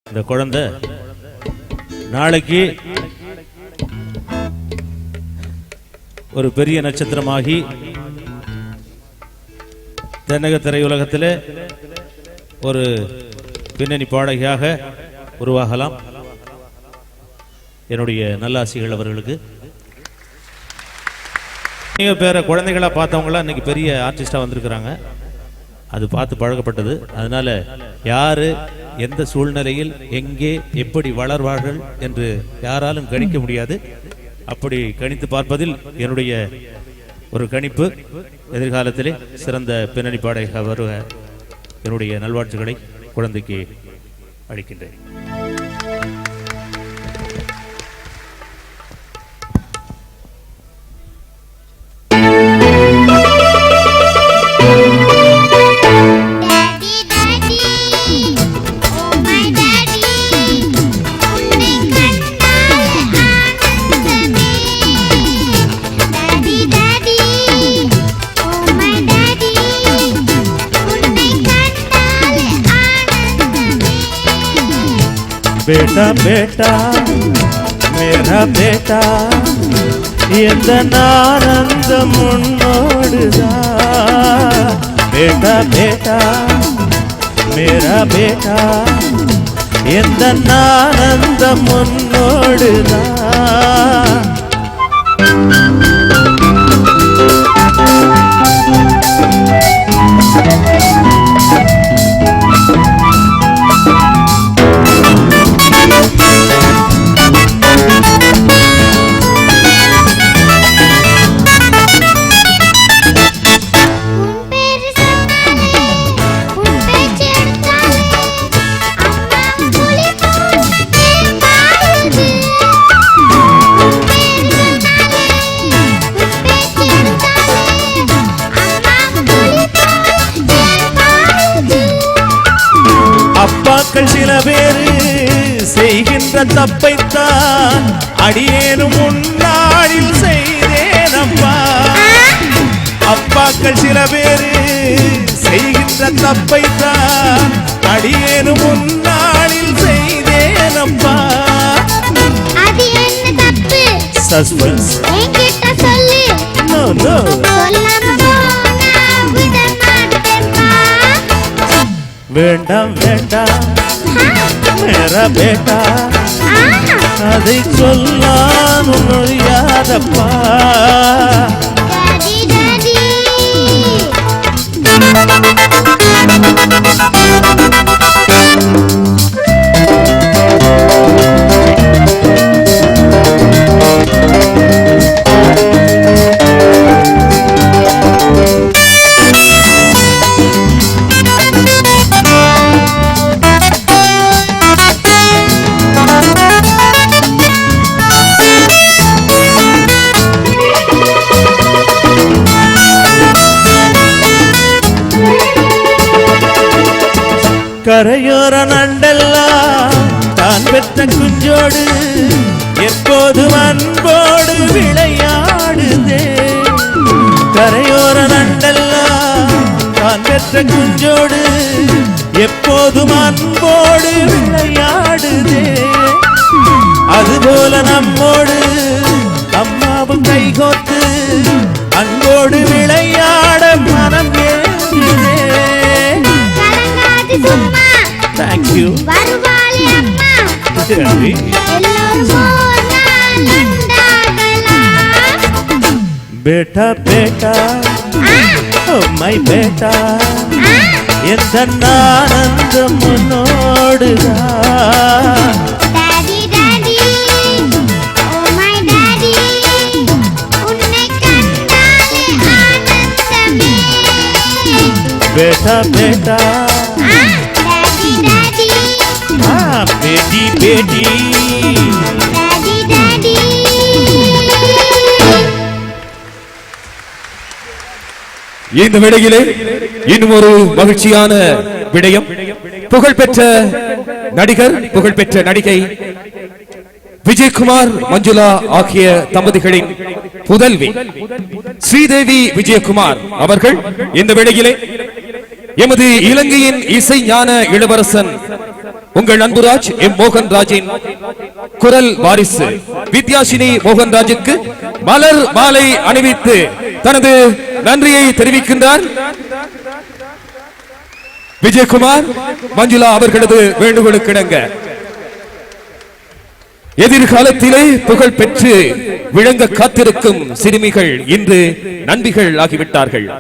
இந்த குழந்தை நாளைக்கு ஒரு பெரிய நட்சத்திரமாகி தென்னக திரையுலகத்திலே ஒரு பின்னணி பாடகியாக உருவாகலாம். என்னுடைய நல்லாசிகள் அவர்களுக்கு. பேர குழந்தைகளா பார்த்தவங்களாம் இன்னைக்கு பெரிய ஆர்டிஸ்டா வந்திருக்கிறாங்க. அது பார்த்து பழக்கப்பட்டது. அதனால யாரு எந்த சூழ்நிலையில் எங்கே எப்படி வளர்வார்கள் என்று யாராலும் கணிக்க முடியாது. அப்படி கணித்து பார்ப்பதில் என்னுடைய ஒரு கணிப்பு எதிர்காலத்திலே சிறந்த பின்னணி பாடக வருக என்னுடைய நல்வாழ்த்துக்களை குழந்தைக்கு அளிக்கின்றேன். बेटा बेटा मेरा बेटा எந்த ஆனந்தம் உன்னோடுதான். बेटा बेटा मेरा बेटा எந்த ஆனந்தம் உன்னோடுதான். அப்பாக்கள் சில பேரு செய்கின்ற தப்பைத்தான் அடியேனும் முன்னாளில் செய்தேனப்பா. அப்பாக்கள் சில பேரு செய்கின்ற தப்பைத்தான் அடியேனும் முன்னாளில் செய்தேனப்பா. அது என்ன தப்பு? சஸ்பென்ஸ் என்கிட்ட சொல்லு. நோ நோ சொல்லாம போனா விட மாட்டேன்பா. வேண்டாம் வேண்டாம் मेरा बेटा அதை சொல்லான் முடியாதப்பா. டாடி கரையோர நண்டெல்லாம் தான் பெற்ற குஞ்சோடு எப்போதும் அன்போடு விளையாடுதே. கரையோர நண்டெல்லாம் தான் பெற்ற குஞ்சோடு எப்போதும் அன்போடு விளையாடுதே. அதுபோல நம்மோடு அம்மாவும் கைகோத்து அன்போடு விளையாட மனம் ஏங்குதே. சும்மா Thank you. வருவாளி அம்மா Debbie. எல்லோரும் கொண்டாடலாம். बेटा बेटा oh my बेटा எந்த ஆனந்தம் உன்னோடுதான். Daddy daddy oh my daddy உன்னை கண்டாலே ஆனந்தமே. बेटा बेटा டாடி டாடி ah बेटी बेटी டாடி டாடி. இந்த வேளையிலே இன்னும் ஒரு மகிழ்ச்சியான விடயம். புகழ்பெற்ற நடிகர் புகழ்பெற்ற நடிகை விஜயகுமார் மஞ்சுளா ஆகிய தம்பதிகளின் புதல்வி ஸ்ரீதேவி விஜயகுமார் அவர்கள் இந்த வேளையிலே எமது இலங்கையின் இசை ஞான இளவரசன் உங்கள் அன்புராஜ் எம் மோகன்ராஜின் குரல் வாரிசு வித்யாசினி மோகன்ராஜுக்கு மலர் மாலை அணிவித்து தனது நன்றியை தெரிவிக்கின்றார். விஜயகுமார் மஞ்சுளா அவர்களது வேண்டுகோளுக்கிணங்க எதிர்காலத்திலே புகழ் பெற்று விளங்க காத்திருக்கும் சிறுமிகள் இன்று நண்பிகள் ஆகிவிட்டார்கள்.